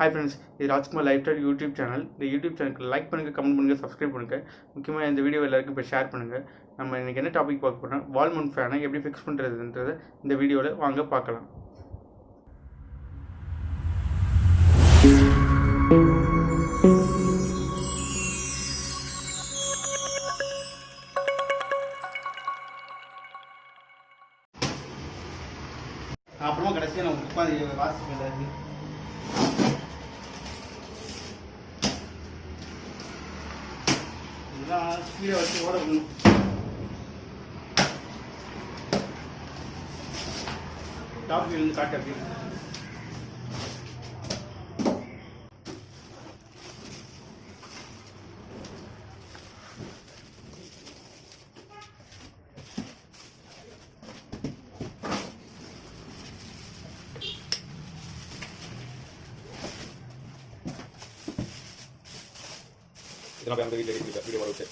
Hi friends, இது Rajkumar life style YouTube channel. இந்த YouTube சேனலுக்கு லைக் பண்ணுங்கள், கமெண்ட் பண்ணுங்கள், சப்ஸ்கிரைப் பண்ணுங்கள். முக்கியமாக இந்த வீடியோ எல்லாருக்கும் இப்போ ஷேர் பண்ணுங்கள். நம்ம இன்றைக்கி என்ன டாபிக் பார்க்க போகிறோம், வால் மவுண்ட் ஃபேனை எப்படி ஃபிக்ஸ் பண்ணுறதுன்றதை இந்த வீடியோவில் வாங்க பார்க்கலாம். அப்புறமா கடைசியாக நான் உட்காந்து வாசிப்பேன். இதெல்லாம் ஸ்பீடை வச்சு ஓடணும். டாப் வியூலேருந்து காட்டு அப்படி இதெல்லாம் அந்த வீடியோ வீடியோ வர வச்சு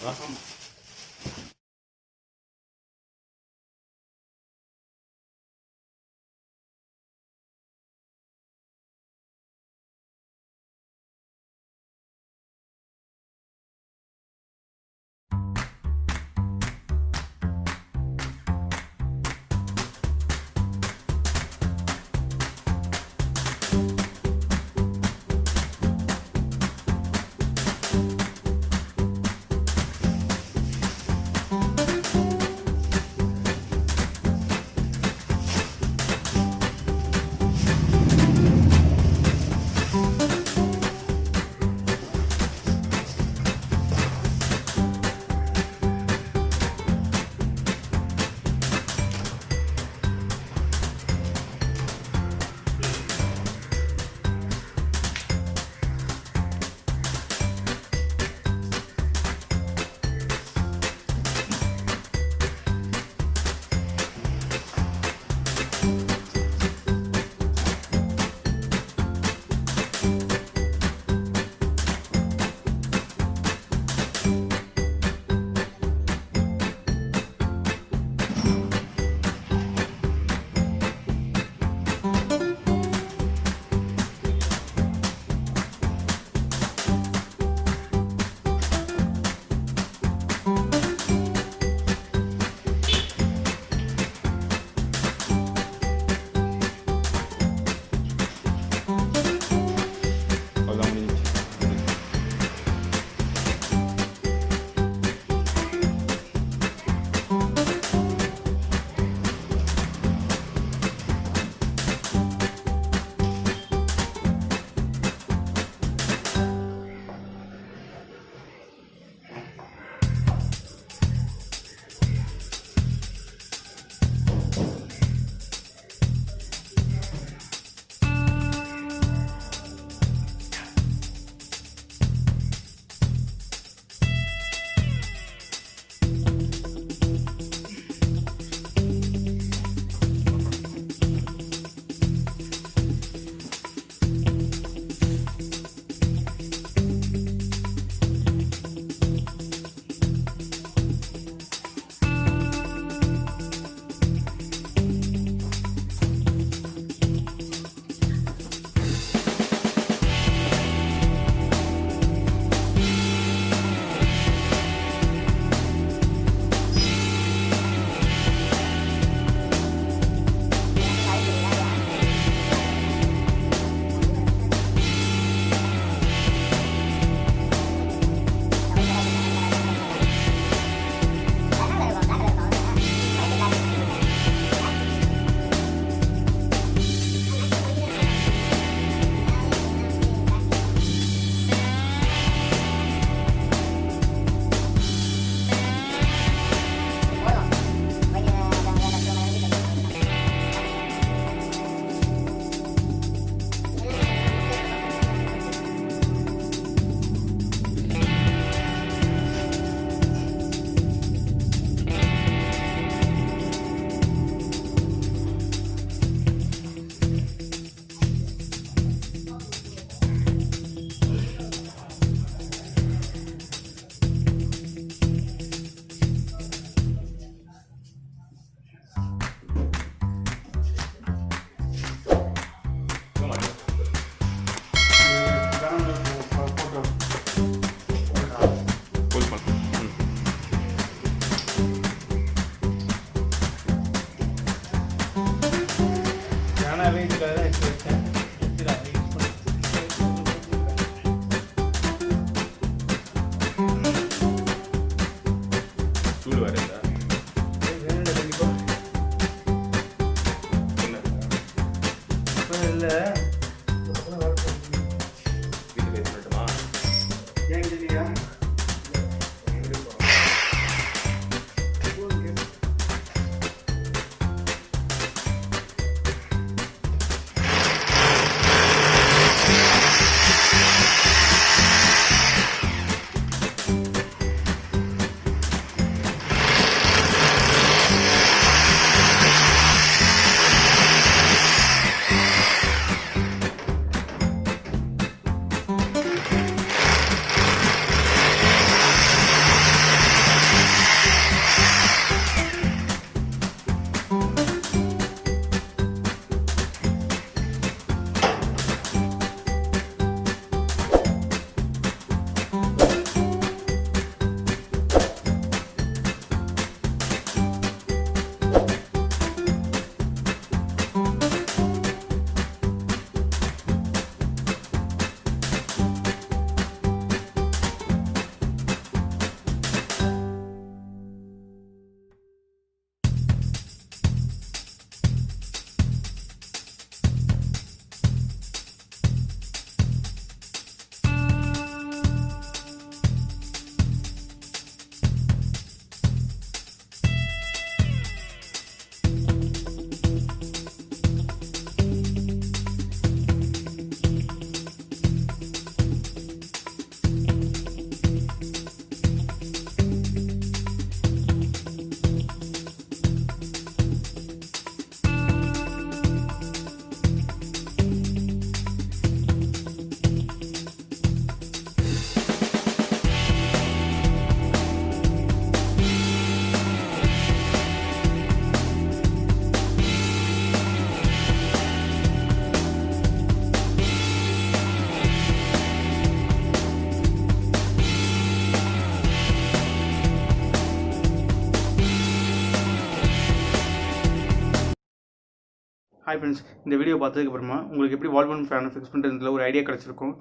ஹாய் ஃப்ரெண்ட்ஸ், இந்த வீடியோ பார்த்ததுக்கப்புறமா உங்களுக்கு எப்படி வால் மவுண்ட் ஃபேனை ஃபிக்ஸ் பண்ணுறதுல ஒரு ஐடியா கிடச்சிருக்கும்.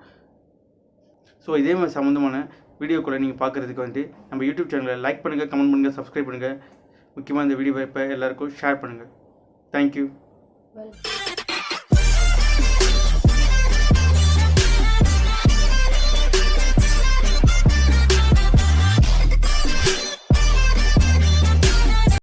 ஸோ இதே மாதிரி சம்மந்தமான வீடியோக்குள்ளே நீங்கள் பார்க்குறதுக்கு வந்து நம்ம யூடியூப் சேனலை லைக் பண்ணுங்கள், கமெண்ட் பண்ணுங்கள், சப்ஸ்கிரைப் பண்ணுங்கள். முக்கியமாக இந்த வீடியோ இப்போ எல்லாருக்கும் ஷேர் பண்ணுங்கள். தேங்க்யூ.